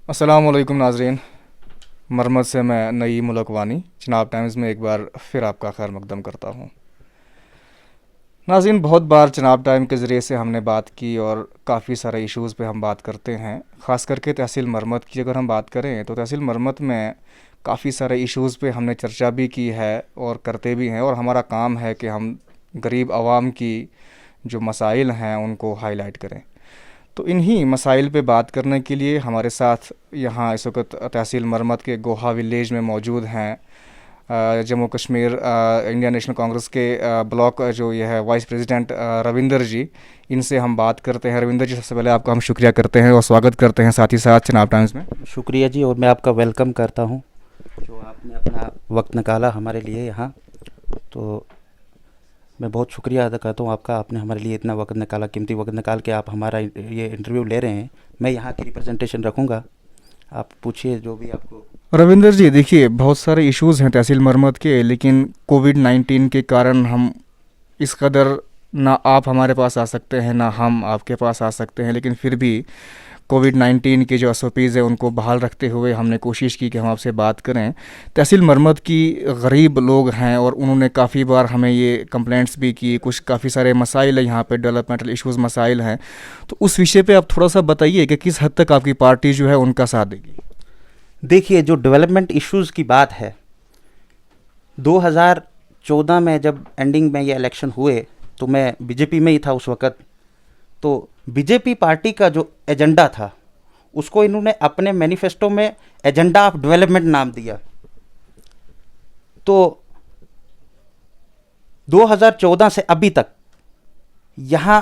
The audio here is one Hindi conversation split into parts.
अस्सलामुअलैकुम नाजरीन। मरमत से मैं नई मुलकवानी चनाब टाइम्स में एक बार फिर आपका खैर मकदम करता हूँ। नाज़रीन, बहुत बार चनाब टाइम के ज़रिए से हमने बात की और काफ़ी सारे इश्यूज़ पे हम बात करते हैं। ख़ास करके तहसील मरमत की अगर हम बात करें तो तहसील मरमत में काफ़ी सारे इश्यूज़ पे हमने चर्चा भी की है और करते भी हैं, और हमारा काम है कि हम गरीब आवाम की जो मसाइल हैं उनको हाईलाइट करें। तो इन्हीं मसाइल पे बात करने के लिए हमारे साथ यहाँ इस वक्त तहसील मरमत के गोहा विलेज में मौजूद हैं जम्मू कश्मीर इंडियन नेशनल कांग्रेस के ब्लॉक जो ये है वाइस प्रेसिडेंट रविंदर जी। इनसे हम बात करते हैं। रविंदर जी, सबसे पहले आपका हम शुक्रिया करते हैं और स्वागत करते हैं साथ ही साथ चनाब टाइम्स में। शुक्रिया जी, और मैं आपका वेलकम करता हूँ जो आपने अपना वक्त निकाला हमारे लिए यहाँ। तो मैं बहुत शुक्रिया अदा करता हूँ आपका, आपने हमारे लिए इतना वक्त निकाला, कीमती वक्त निकाल के आप हमारा ये इंटरव्यू ले रहे हैं। मैं यहाँ की रिप्रेजेंटेशन रखूँगा, आप पूछिए जो भी आपको। रविंदर जी, देखिए बहुत सारे इश्यूज़ हैं तहसील मरमत के, लेकिन कोविड-19 के कारण हम इस कदर ना आप हमारे पास आ सकते हैं ना हम आपके पास आ सकते हैं, लेकिन फिर भी कोविड-19 के जो एसओपीज़ है उनको बहाल रखते हुए हमने कोशिश की कि हम आपसे बात करें। तहसील मरमत की गरीब लोग हैं और उन्होंने काफ़ी बार हमें ये कंप्लेंट्स भी की, कुछ काफ़ी सारे मसाइल है यहाँ पे, डेवलपमेंटल इश्यूज़ मसाइल हैं। तो उस विषय पे आप थोड़ा सा बताइए कि किस हद तक आपकी पार्टी जो है उनका साथ देगी। देखिए, जो डेवलपमेंट इश्यूज़ की बात है, 2014 में जब एंडिंग में ये इलेक्शन हुए तो मैं बीजेपी में ही था उस वक़्त। तो बीजेपी पार्टी का जो एजेंडा था उसको इन्होंने अपने मैनिफेस्टो में एजेंडा ऑफ डेवलपमेंट नाम दिया। तो 2014 से अभी तक यहाँ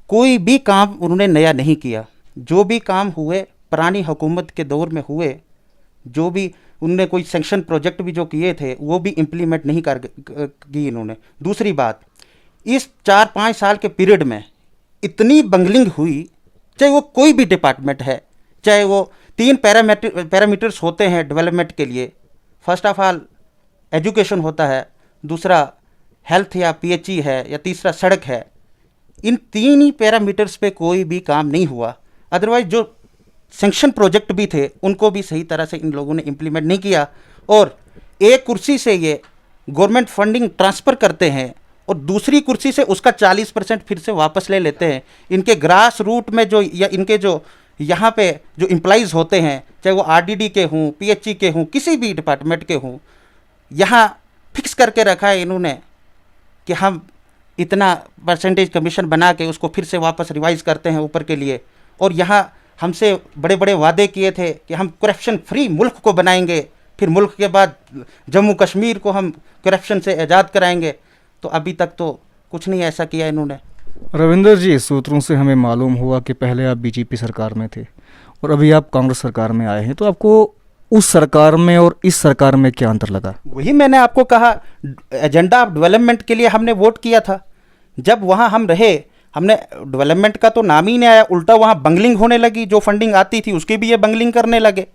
कोई भी काम उन्होंने नया नहीं किया। जो भी काम हुए पुरानी हुकूमत के दौर में हुए, जो भी उनने कोई सेंक्शन प्रोजेक्ट भी जो किए थे वो भी इम्प्लीमेंट नहीं कर की इन्होंने। दूसरी बात, इस 4-5 साल के पीरियड में इतनी बंगलिंग हुई, चाहे वो कोई भी डिपार्टमेंट है, चाहे वो 3 पैरामीटर्स होते हैं डेवलपमेंट के लिए। फर्स्ट ऑफ ऑल एजुकेशन होता है, दूसरा हेल्थ या पीएचई है, या तीसरा सड़क है। इन 3 ही पैरामीटर्स पे कोई भी काम नहीं हुआ। अदरवाइज जो सेंक्शन प्रोजेक्ट भी थे उनको भी सही तरह से इन लोगों ने इम्प्लीमेंट नहीं किया, और एक कुर्सी से ये गवर्नमेंट फंडिंग ट्रांसफ़र करते हैं और दूसरी कुर्सी से उसका 40% फिर से वापस ले लेते हैं। इनके ग्रास रूट में जो या इनके जो यहाँ पे जो एम्प्लॉइज़ होते हैं, चाहे वो आरडीडी के हों, पीएचई के हों, किसी भी डिपार्टमेंट के हों, यहाँ फिक्स करके रखा है इन्होंने कि हम इतना परसेंटेज कमीशन बना के उसको फिर से वापस रिवाइज़ करते हैं ऊपर के लिए। और यहाँ हमसे बड़े बड़े वादे किए थे कि हम करप्शन फ्री मुल्क को बनाएंगे, फिर मुल्क के बाद जम्मू कश्मीर को हम करप्शन से आज़ाद कराएंगे। तो अभी तक तो कुछ नहीं ऐसा किया इन्होंने। रविंदर जी, सूत्रों से हमें मालूम हुआ कि पहले आप बीजेपी सरकार में थे और अभी आप कांग्रेस सरकार में आए हैं, तो आपको उस सरकार में और इस सरकार में क्या अंतर लगा? वही मैंने आपको कहा, एजेंडा ऑफ डेवलपमेंट के लिए हमने वोट किया था। जब वहाँ हम रहे, हमने डेवलपमेंट का तो नाम ही नहीं आया, उल्टा वहाँ बंगलिंग होने लगी। जो फंडिंग आती थी उसकी भी ये बंगलिंग करने लगे।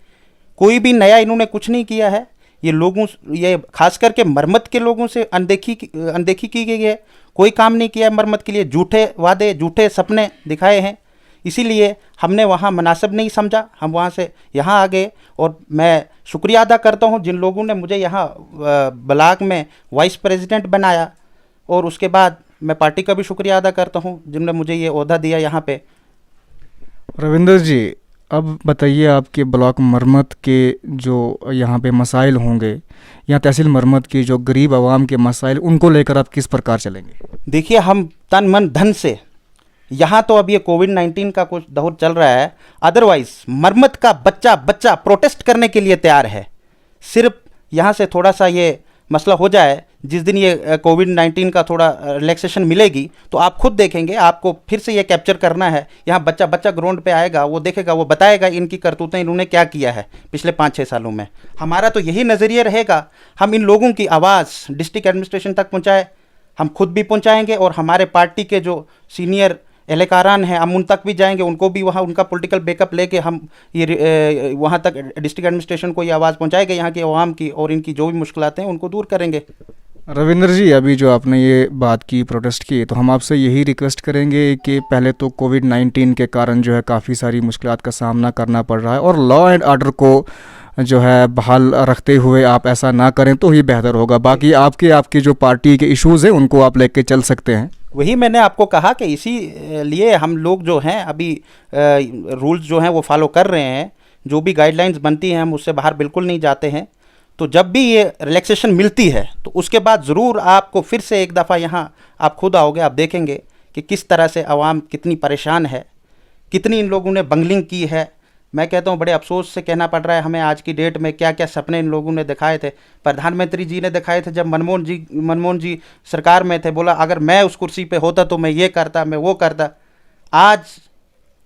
कोई भी नया इन्होंने कुछ नहीं किया है। ये खास करके मरमत के लोगों से अनदेखी की गई है। कोई काम नहीं किया मरमत के लिए, झूठे वादे, झूठे सपने दिखाए हैं। इसीलिए हमने वहाँ मुनासिब नहीं समझा, हम वहाँ से यहाँ आ गए। और मैं शुक्रिया अदा करता हूँ जिन लोगों ने मुझे यहाँ ब्लॉक में वाइस प्रेसिडेंट बनाया, और उसके बाद मैं पार्टी का भी शुक्रिया अदा करता हूँ जिन्होंने मुझे ये ओहदा दिया यहाँ पे। रविंदर जी, अब बताइए आपके ब्लॉक मरमत के जो यहाँ पे मसाइल होंगे, या तहसील मरमत की जो गरीब आवाम के मसाइल, उनको लेकर आप किस प्रकार चलेंगे? देखिए, हम तन मन धन से यहाँ, तो अब ये कोविड-19 का कुछ दौर चल रहा है, अदरवाइज मरमत का बच्चा प्रोटेस्ट करने के लिए तैयार है। सिर्फ यहाँ से थोड़ा सा ये मसला हो जाए, जिस दिन ये कोविड-19 का थोड़ा रिलैक्सेशन मिलेगी तो आप खुद देखेंगे, आपको फिर से ये कैप्चर करना है। यहाँ बच्चा ग्राउंड पे आएगा, वो देखेगा, वो बताएगा इनकी करतूतें, इन्होंने क्या किया है पिछले 5-6 सालों में। हमारा तो यही नज़रिया रहेगा, हम इन लोगों की आवाज़ डिस्ट्रिक्ट एडमिनिस्ट्रेशन तक पहुँचाए, हम खुद भी पहुँचाएँगे, और हमारे पार्टी के जो सीनियर एहलकारान हैं हम उन तक भी जाएंगे, उनको भी वहाँ उनका पॉलिटिकल बैकअप लेके हम ये वहाँ तक डिस्ट्रिक्ट एडमिनिस्ट्रेशन को ये आवाज़ पहुँचाएंगे यहाँ की आवाम की, और इनकी जो भी मुश्किलात हैं उनको दूर करेंगे। रविंद्र जी, अभी जो आपने ये बात की, प्रोटेस्ट की, तो हम आपसे यही रिक्वेस्ट करेंगे कि पहले तो कोविड-19 के कारण जो है काफ़ी सारी मुश्किलात का सामना करना पड़ रहा है, और लॉ एंड ऑर्डर को जो है बहाल रखते हुए आप ऐसा ना करें तो ही बेहतर होगा। बाकी आपके आपकी जो पार्टी के इश्यूज़ हैं उनको आप लेके चल सकते हैं। वही मैंने आपको कहा कि इसी लिए हम लोग जो हैं अभी रूल्स जो हैं वो फॉलो कर रहे हैं। जो भी गाइडलाइंस बनती हैं हम उससे बाहर बिल्कुल नहीं जाते हैं। तो जब भी ये रिलैक्सेशन मिलती है तो उसके बाद ज़रूर आपको फिर से एक दफ़ा यहाँ आप खुद आओगे, आप देखेंगे कि किस तरह से आवाम कितनी परेशान है, कितनी इन लोगों ने बंगलिंग की है। मैं कहता हूँ बड़े अफसोस से कहना पड़ रहा है हमें आज की डेट में, क्या क्या सपने इन लोगों ने दिखाए थे। प्रधानमंत्री जी ने दिखाए थे जब मनमोहन जी सरकार में थे, बोला अगर मैं उस कुर्सी पे होता तो मैं ये करता, मैं वो करता। आज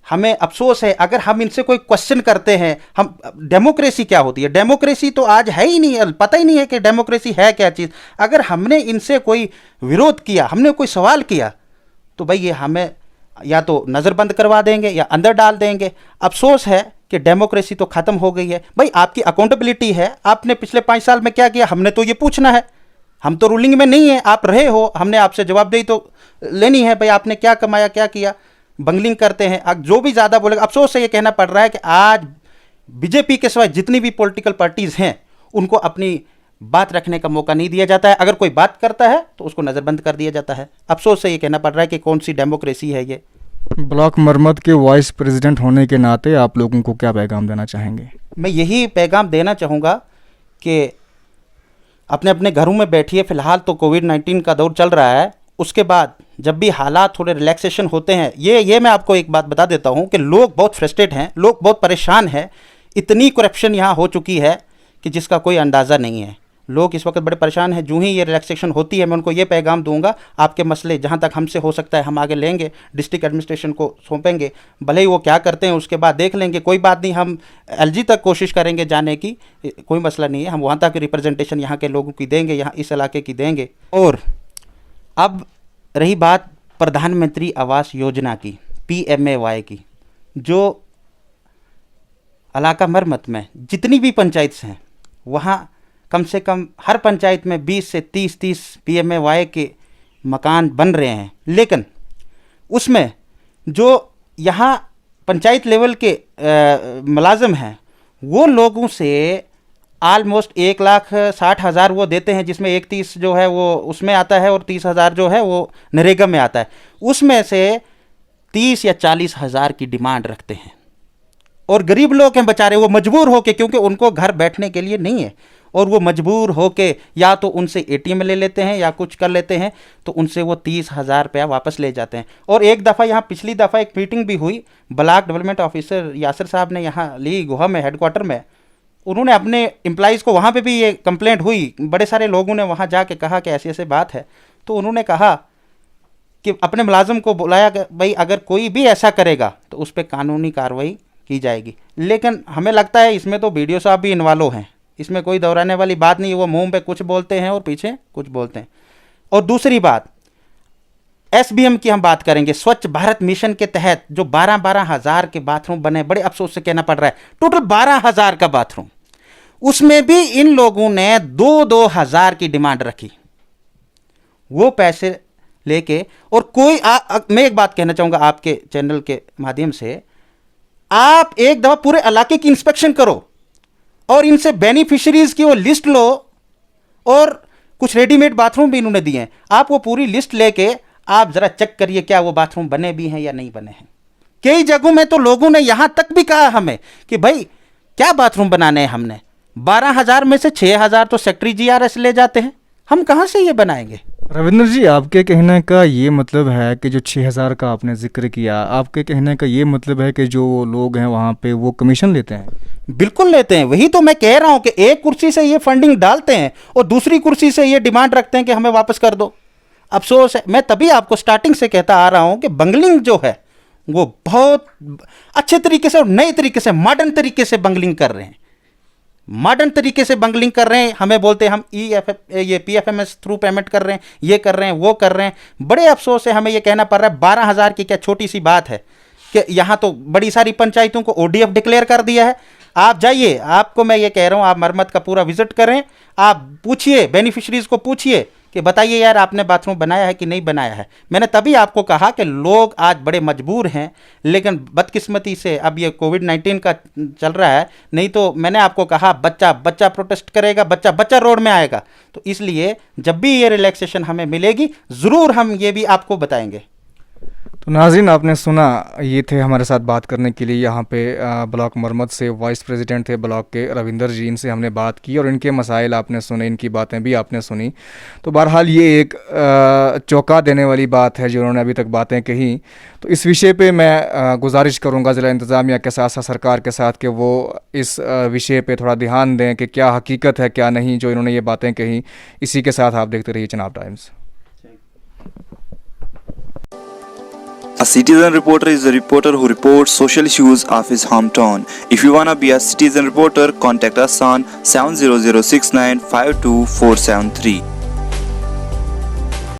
हमें अफसोस है अगर हम इनसे कोई क्वेश्चन करते हैं, हम डेमोक्रेसी क्या होती है, डेमोक्रेसी तो आज है ही नहीं, पता ही नहीं है कि डेमोक्रेसी है क्या चीज़। अगर हमने इनसे कोई विरोध किया, हमने कोई सवाल किया, तो भाई ये हमें या तो नज़रबंद करवा देंगे या अंदर डाल देंगे। अफसोस है कि डेमोक्रेसी तो ख़त्म हो गई है। भाई आपकी अकाउंटेबिलिटी है, आपने पिछले 5 साल में क्या किया, हमने तो ये पूछना है। हम तो रूलिंग में नहीं है, आप रहे हो, हमने आपसे जवाबदेही तो लेनी है। भाई आपने क्या कमाया, क्या किया। बंगलिंग करते हैं, अब जो भी ज़्यादा बोलेगा। अफसोस से ये कहना पड़ रहा है कि आज बीजेपी के सिवाय जितनी भी पॉलिटिकल पार्टीज़ हैं उनको अपनी बात रखने का मौका नहीं दिया जाता है। अगर कोई बात करता है तो उसको नज़रबंद कर दिया जाता है। अफसोस से ये कहना पड़ रहा है कि कौन सी डेमोक्रेसी है ये। ब्लॉक मरमत के वाइस प्रेसिडेंट होने के नाते आप लोगों को क्या पैगाम देना चाहेंगे? मैं यही पैगाम देना चाहूँगा कि अपने अपने घरों में बैठिए। फ़िलहाल तो कोविड-19 का दौर चल रहा है, उसके बाद जब भी हालात थोड़े रिलैक्सेशन होते हैं, ये मैं आपको एक बात बता देता हूँ कि लोग बहुत फ्रस्ट्रेट हैं, लोग बहुत परेशान हैं। इतनी करप्शन यहाँ हो चुकी है कि जिसका कोई अंदाज़ा नहीं है। लोग इस वक्त बड़े परेशान हैं। जूँ ही ये रिलैक्सेशन होती है मैं उनको ये पैगाम दूंगा, आपके मसले जहाँ तक हमसे हो सकता है हम आगे लेंगे, डिस्ट्रिक्ट एडमिनिस्ट्रेशन को सौंपेंगे। भले ही वो क्या करते हैं उसके बाद देख लेंगे, कोई बात नहीं। हम एलजी तक कोशिश करेंगे जाने की, कोई मसला नहीं है। हम वहाँ तक रिप्रेजेंटेशन यहाँ के लोगों की देंगे, यहाँ इस इलाके की देंगे। और अब रही बात प्रधानमंत्री आवास योजना की, PMAY की, जो इलाका मरमत में जितनी भी पंचायत हैं वहाँ कम से कम हर पंचायत में 20 से 30 PMAY के मकान बन रहे हैं। लेकिन उसमें जो यहाँ पंचायत लेवल के मुलाजिम हैं वो लोगों से ऑलमोस्ट 1,60,000 वो देते हैं, जिसमें 31 जो है वो उसमें आता है और 30,000 जो है वो नरेगा में आता है। उसमें से 30 या 40,000 की डिमांड रखते हैं। और गरीब लोग हैं बेचारे, वो मजबूर होके, क्योंकि उनको घर बैठने के लिए नहीं है, और वो मजबूर होके या तो उनसे ATM ले लेते हैं या कुछ कर लेते हैं, तो उनसे वो 30,000 रुपया वापस ले जाते हैं। और एक दफ़ा यहाँ पिछली दफ़ा एक मीटिंग भी हुई, ब्लॉक डेवलपमेंट ऑफिसर यासिर साहब ने यहाँ ली गोहा में हेडक्वार्टर में, उन्होंने अपने एम्प्लॉइज़ को, वहाँ पे भी ये कंप्लेंट हुई, बड़े सारे लोगों ने वहाँ जाके कहा कि ऐसी ऐसी बात है। तो उन्होंने कहा कि अपने मुलाजिम को बुलाया कि भाई अगर कोई भी ऐसा करेगा तो उस पर कानूनी कार्रवाई की जाएगी। लेकिन हमें लगता है इसमें तो BDO साहब भी इन्वॉल्व हैं, इसमें कोई दोहराने वाली बात नहीं है। वो मुंह पे कुछ बोलते हैं और पीछे कुछ बोलते हैं। और दूसरी बात, SBM की हम बात करेंगे। स्वच्छ भारत मिशन के तहत जो 12-12 हज़ार के बाथरूम बने, बड़े अफसोस से कहना पड़ रहा है, टोटल 12 हज़ार का बाथरूम, उसमें भी इन लोगों ने 2-2 हज़ार की डिमांड रखी। वो पैसे लेके, और कोई मैं एक बात कहना चाहूँगा आपके चैनल के माध्यम से, आप एक दफ़ा पूरे इलाके की इंस्पेक्शन करो और इनसे बेनिफिशरीज़ की वो लिस्ट लो। और कुछ रेडीमेड बाथरूम भी इन्होंने दिए हैं, आप वो पूरी लिस्ट लेके आप ज़रा चेक करिए क्या वो बाथरूम बने भी हैं या नहीं बने हैं। कई जगहों में तो लोगों ने यहाँ तक भी कहा हमें कि भाई क्या बाथरूम बनाने हैं हमने, 12,000 में से 6,000 तो सेक्रेटरी GRS ले जाते हैं, हम कहाँ से ये बनाएंगे। रविंद्र जी, आपके कहने का ये मतलब है कि जो 6,000 का आपने जिक्र किया, आपके कहने का ये मतलब है कि जो लोग हैं वहाँ पे वो कमीशन लेते हैं? बिल्कुल लेते हैं। वही तो मैं कह रहा हूँ कि एक कुर्सी से ये फंडिंग डालते हैं और दूसरी कुर्सी से ये डिमांड रखते हैं कि हमें वापस कर दो। अफसोस है, मैं तभी आपको स्टार्टिंग से कहता आ रहा हूँ कि बंगलिंग जो है वो बहुत अच्छे तरीके से और नए तरीके से, मॉडर्न तरीके से बंगलिंग कर रहे हैं। मॉडर्न तरीके से बंगलिंग कर रहे हैं। हमें बोलते हैं हम ये PFMS थ्रू पेमेंट कर रहे हैं, ये कर रहे हैं, वो कर रहे हैं। बड़े अफसोस से हमें ये कहना पड़ रहा है 12,000 की क्या छोटी सी बात है कि यहाँ तो बड़ी सारी पंचायतों को ODF डिक्लेयर कर दिया है। आप जाइए, आपको मैं ये कह रहा हूँ, आप मरमत का पूरा विजिट करें, आप पूछिए, बेनिफिशरीज़ को पूछिए कि बताइए यार आपने बाथरूम बनाया है कि नहीं बनाया है। मैंने तभी आपको कहा कि लोग आज बड़े मजबूर हैं, लेकिन बदकिस्मती से अब ये कोविड-19 का चल रहा है, नहीं तो मैंने आपको कहा बच्चा बच्चा प्रोटेस्ट करेगा, बच्चा बच्चा रोड में आएगा। तो इसलिए जब भी ये रिलैक्सेशन हमें मिलेगी ज़रूर हम ये भी आपको बताएंगे। तो नाज़रीन, आपने सुना, ये थे हमारे साथ बात करने के लिए यहाँ पे ब्लॉक मरमत से वाइस प्रेसिडेंट थे ब्लॉक के रविंदर जी। इनसे हमने बात की और इनके मसाइल आपने सुने, इनकी बातें भी आपने सुनी। तो बहरहाल ये एक चौंका देने वाली बात है जो उन्होंने अभी तक बातें कही। तो इस विषय पे मैं गुजारिश करूँगा ज़िला इंतज़ामिया के साथ साथ सरकार के साथ कि वो इस विषय पे थोड़ा ध्यान दें कि क्या हकीकत है क्या नहीं जो इन्होंने ये बातें कही। इसी के साथ आप देखते रहिए Chenab times. A citizen reporter is a reporter who reports social issues of his hometown. If you wanna be a citizen reporter, contact us on 70069 52473.